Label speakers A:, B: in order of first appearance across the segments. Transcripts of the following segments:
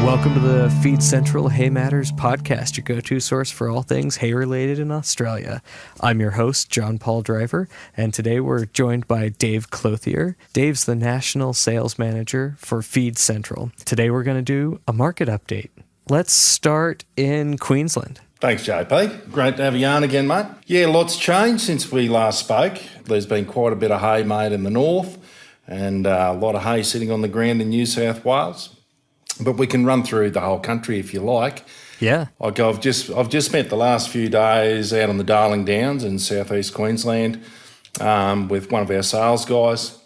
A: Welcome to the Feed Central Hay Matters podcast, your go-to source for all things hay-related in Australia. I'm your host, Jon Paul Driver, and today we're joined by Dave Clothier. Dave's the National Sales Manager for Feed Central. Today we're going to do a market update. Let's start in Queensland.
B: Thanks, JP. Great to have you on again, mate. Yeah, lots changed since we last spoke. There's been quite a bit of hay made in the north and a lot of hay sitting on the ground in New South Wales. But we can run through the whole country if you like.
A: Yeah.
B: Like I've just spent the last few days out on the Darling Downs in southeast Queensland with one of our sales guys.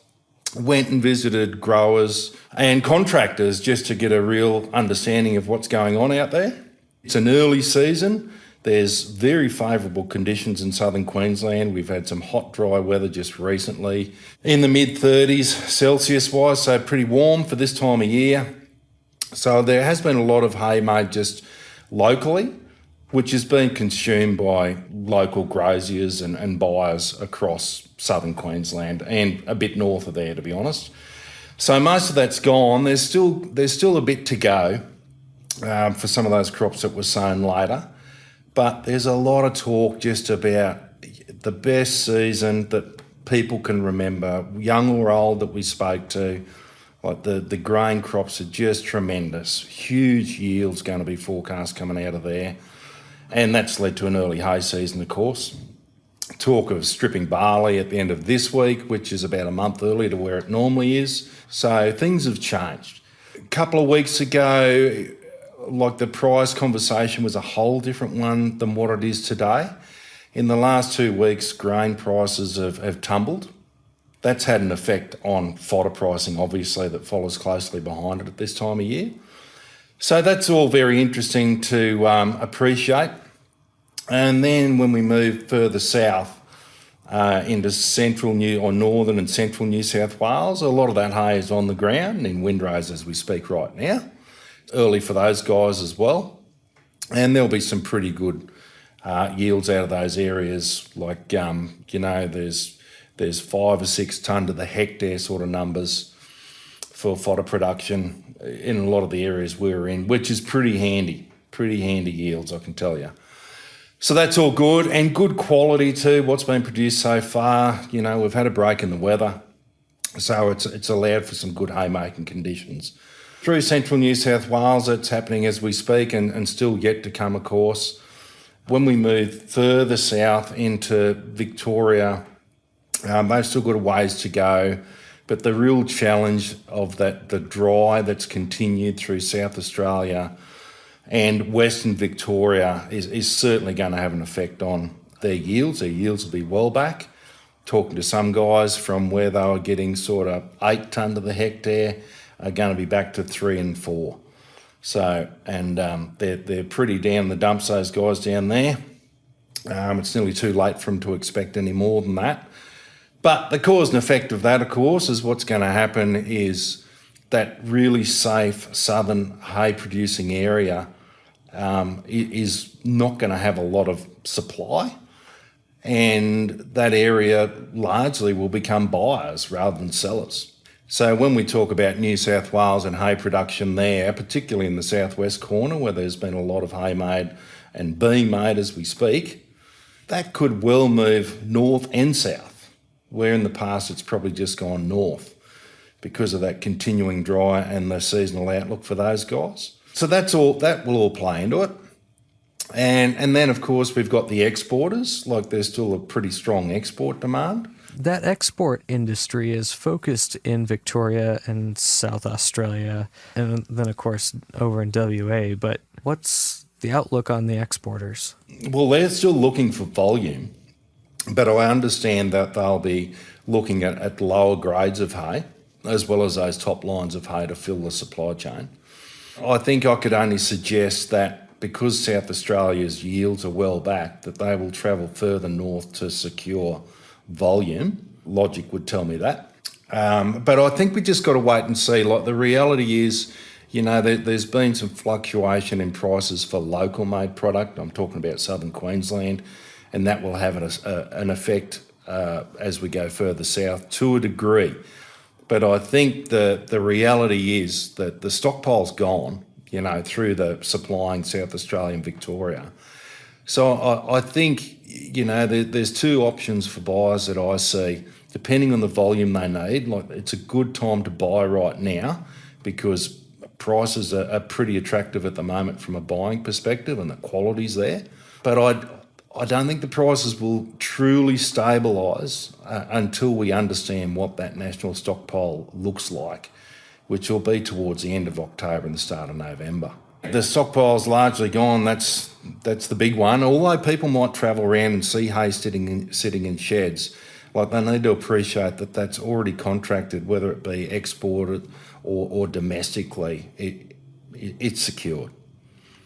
B: Went and visited growers and contractors just to get a real understanding of what's going on out there. It's an early season. There's very favourable conditions in southern Queensland. We've had some hot, dry weather just recently in the mid-30s Celsius-wise, so pretty warm for this time of year. So there has been a lot of hay made just locally, which has been consumed by local graziers and buyers across southern Queensland and a bit north of there, to be honest. So most of that's gone. There's still a bit to go for some of those crops that were sown later. But there's a lot of talk just about the best season that people can remember, young or old, that we spoke to. Like the grain crops are just tremendous. Huge yields going to be forecast coming out of there. And that's led to an early hay season, of course. Talk of stripping barley at the end of this week, which is about a month earlier to where it normally is. So things have changed. A couple of weeks ago, like the price conversation was a whole different one than what it is today. In the last 2 weeks, grain prices have tumbled. That's had an effect on fodder pricing, obviously, that follows closely behind it at this time of year. So that's all very interesting to appreciate. And then when we move further south into northern and central New South Wales, a lot of that hay is on the ground in windrows as we speak right now. It's early for those guys as well. And there'll be some pretty good yields out of those areas. Like, there's 5 or 6 tonne to the hectare sort of numbers for fodder production in a lot of the areas we're in, which is pretty handy yields, I can tell you. So that's all good, and good quality too, what's been produced so far. You know, we've had a break in the weather, so it's allowed for some good haymaking conditions. Through central New South Wales, it's happening as we speak and still yet to come, of course. When we move further south into Victoria, they've still got a ways to go, but the real challenge of the dry that's continued through South Australia and Western Victoria is certainly going to have an effect on their yields. Their yields will be well back. Talking to some guys from where they were getting sort of 8 tonne to the hectare are going to be back to 3 and 4. So, and they're pretty down the dumps, those guys down there. It's nearly too late for them to expect any more than that. But the cause and effect of that, of course, is what's going to happen is that really safe southern hay-producing area is not going to have a lot of supply, and that area largely will become buyers rather than sellers. So when we talk about New South Wales and hay production there, particularly in the southwest corner where there's been a lot of hay made and being made as we speak, that could well move north and south, where in the past it's probably just gone north because of that continuing dry and the seasonal outlook for those guys. So that will all play into it. And then, of course, we've got the exporters. Like, there's still a pretty strong export demand.
A: That export industry is focused in Victoria and South Australia, and then, of course, over in WA. But what's the outlook on the exporters?
B: Well, they're still looking for volume. But I understand that they'll be looking at lower grades of hay, as well as those top lines of hay to fill the supply chain. I think I could only suggest that because South Australia's yields are well back, that they will travel further north to secure volume. Logic would tell me that. But I think we just got to wait and see. Like, the reality is, there's been some fluctuation in prices for local made product. I'm talking about southern Queensland. And that will have an effect as we go further south to a degree. But I think the reality is that the stockpile's gone. through the supplying South Australia and Victoria. So I think, there's two options for buyers that I see, depending on the volume they need. Like, it's a good time to buy right now because prices are pretty attractive at the moment from a buying perspective and the quality's there. But I don't think the prices will truly stabilise until we understand what that national stockpile looks like, which will be towards the end of October and the start of November. The stockpile's largely gone. That's the big one. Although people might travel around and see hay sitting in sheds, like, they need to appreciate that that's already contracted, whether it be exported or domestically. It's secured.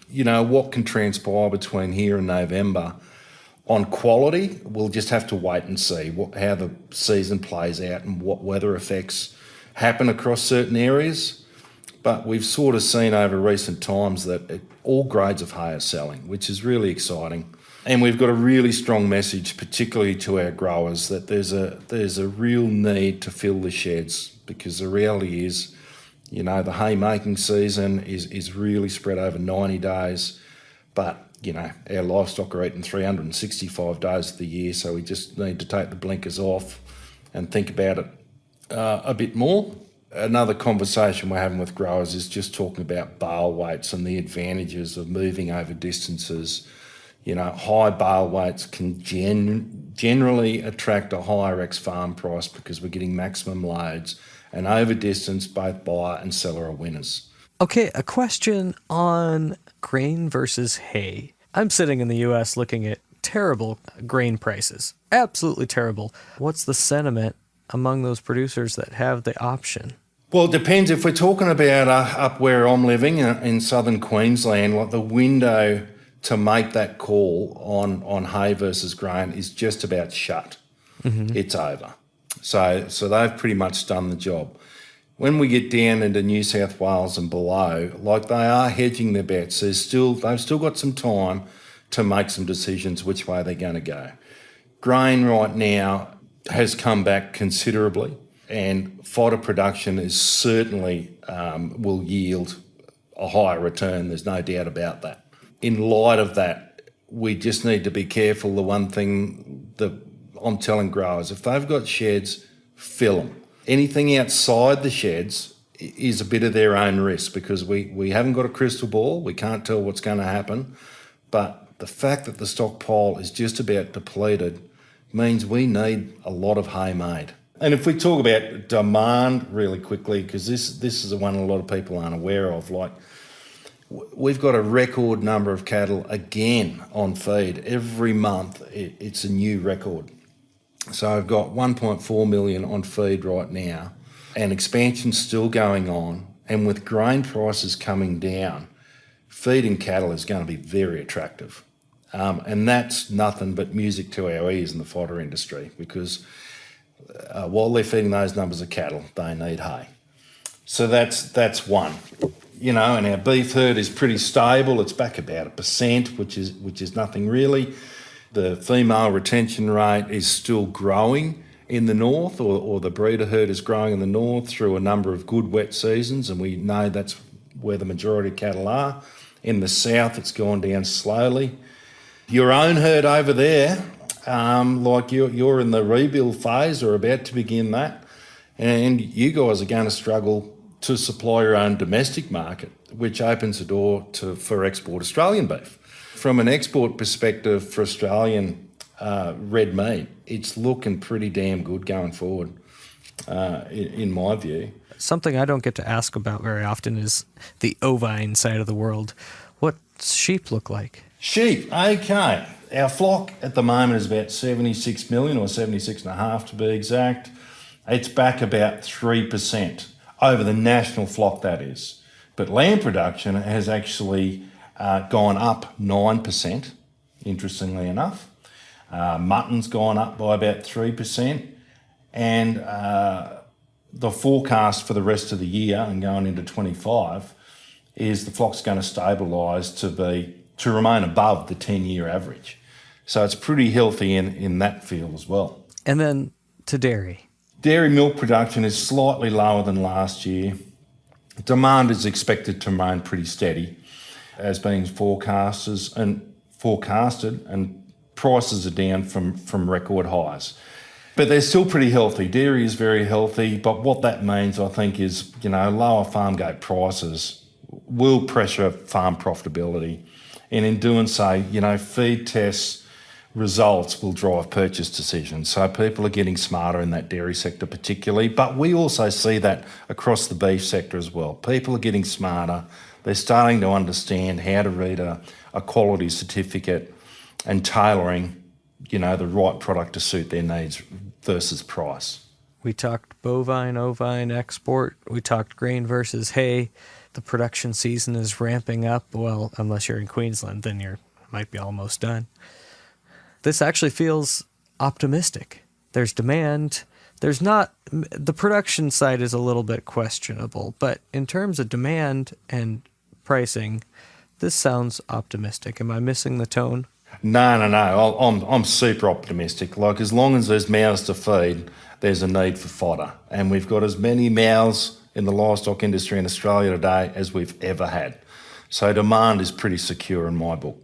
B: What can transpire between here and November on quality, we'll just have to wait and see how the season plays out and what weather effects happen across certain areas. But we've sort of seen over recent times that all grades of hay are selling, which is really exciting. And we've got a really strong message, particularly to our growers, that there's a real need to fill the sheds, because the reality is, the haymaking season is really spread over 90 days, but our livestock are eating 365 days of the year, so we just need to take the blinkers off and think about it a bit more. Another conversation we're having with growers is just talking about bale weights and the advantages of moving over distances. High bale weights can generally attract a higher ex-farm price because we're getting maximum loads, and over distance, both buyer and seller are winners.
A: Okay, a question on grain versus hay. I'm sitting in the US looking at terrible grain prices. Absolutely terrible. What's the sentiment among those producers that have the option?
B: Well, it depends. If we're talking about up where I'm living in Southern Queensland, like, the window to make that call on hay versus grain is just about shut. Mm-hmm. It's over. So they've pretty much done the job. When we get down into New South Wales and below, like, they are hedging their bets. They've still got some time to make some decisions which way they're going to go. Grain right now has come back considerably, and fodder production is certainly will yield a higher return. There's no doubt about that. In light of that, we just need to be careful. The one thing that I'm telling growers, if they've got sheds, fill them. Anything outside the sheds is a bit of their own risk, because we haven't got a crystal ball. We can't tell what's going to happen. But the fact that the stockpile is just about depleted means we need a lot of hay made. And if we talk about demand really quickly, because this is the one a lot of people aren't aware of, like, we've got a record number of cattle again on feed. Every month it's a new record. So I've got 1.4 million on feed right now, and expansion's still going on. And with grain prices coming down, feeding cattle is going to be very attractive. And that's nothing but music to our ears in the fodder industry, because while they're feeding those numbers of cattle, they need hay. So that's one. And our beef herd is pretty stable. It's back about 1%, which is nothing really. The female retention rate is still growing in the north, or the breeder herd is growing in the north through a number of good wet seasons, and we know that's where the majority of cattle are. In the south, it's gone down slowly. Your own herd over there, like you're in the rebuild phase or about to begin that, and you guys are going to struggle to supply your own domestic market, which opens the door for export Australian beef. From an export perspective for Australian red meat, it's looking pretty damn good going forward, in my view.
A: Something I don't get to ask about very often is the ovine side of the world. What's sheep look like? Sheep,
B: okay. Our flock at the moment is about 76 million, or 76.5 to be exact. It's back about 3% over the national flock, that is. But lamb production has actually gone up 9%, interestingly enough. Mutton's gone up by about 3%. And the forecast for the rest of the year and going into 25 is the flock's going to stabilise to remain above the 10-year average. So it's pretty healthy in that field as well.
A: And then to dairy.
B: Dairy milk production is slightly lower than last year. Demand is expected to remain pretty steady, as being forecasted, and prices are down from record highs. But they're still pretty healthy. Dairy is very healthy, but what that means, I think, is, lower farm gate prices will pressure farm profitability. And in doing so, feed tests results will drive purchase decisions. So people are getting smarter in that dairy sector particularly, but we also see that across the beef sector as well. People are getting smarter. They're starting to understand how to read a quality certificate and tailoring, the right product to suit their needs versus price.
A: We talked bovine, ovine, export. We talked grain versus hay. The production season is ramping up. Well, unless you're in Queensland, then you might be almost done. This actually feels optimistic. There's demand. There's not, the production side is a little bit questionable, but in terms of demand and pricing, this sounds optimistic. Am I missing the tone?
B: No. I'm super optimistic. Like, as long as there's mouths to feed, there's a need for fodder. And we've got as many mouths in the livestock industry in Australia today as we've ever had. So demand is pretty secure in my book.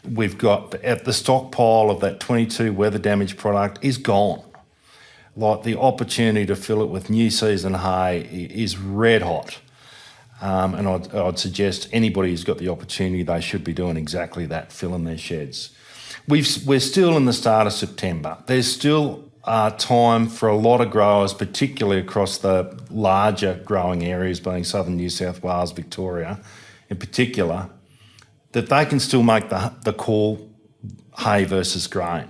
B: We've got, at the stockpile of that 22 weather damaged product is gone. Like, the opportunity to fill it with new season hay is red hot. And I'd suggest anybody who's got the opportunity, they should be doing exactly that, filling their sheds. We're still in the start of September. There's still time for a lot of growers, particularly across the larger growing areas, being southern New South Wales, Victoria in particular, that they can still make the call, hay versus grain.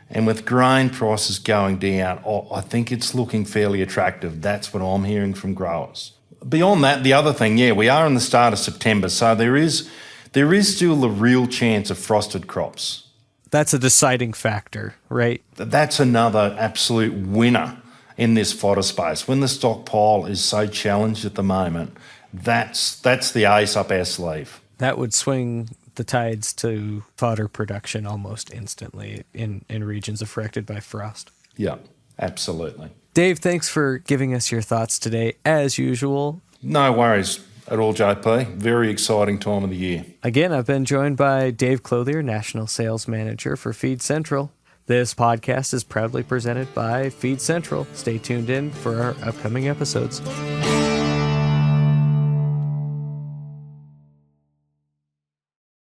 B: And with grain prices going down, I think it's looking fairly attractive. That's what I'm hearing from growers. Beyond that, the other thing, we are in the start of September, so there is still a real chance of frosted crops.
A: That's a deciding factor, right?
B: That's another absolute winner in this fodder space. When the stockpile is so challenged at the moment, that's the ace up our sleeve.
A: That would swing the tides to fodder production almost instantly in regions affected by frost.
B: Yeah, absolutely.
A: Dave, thanks for giving us your thoughts today, as usual.
B: No worries at all, JP. Very exciting time of the year.
A: Again, I've been joined by Dave Clothier, National Sales Manager for Feed Central. This podcast is proudly presented by Feed Central. Stay tuned in for our upcoming episodes.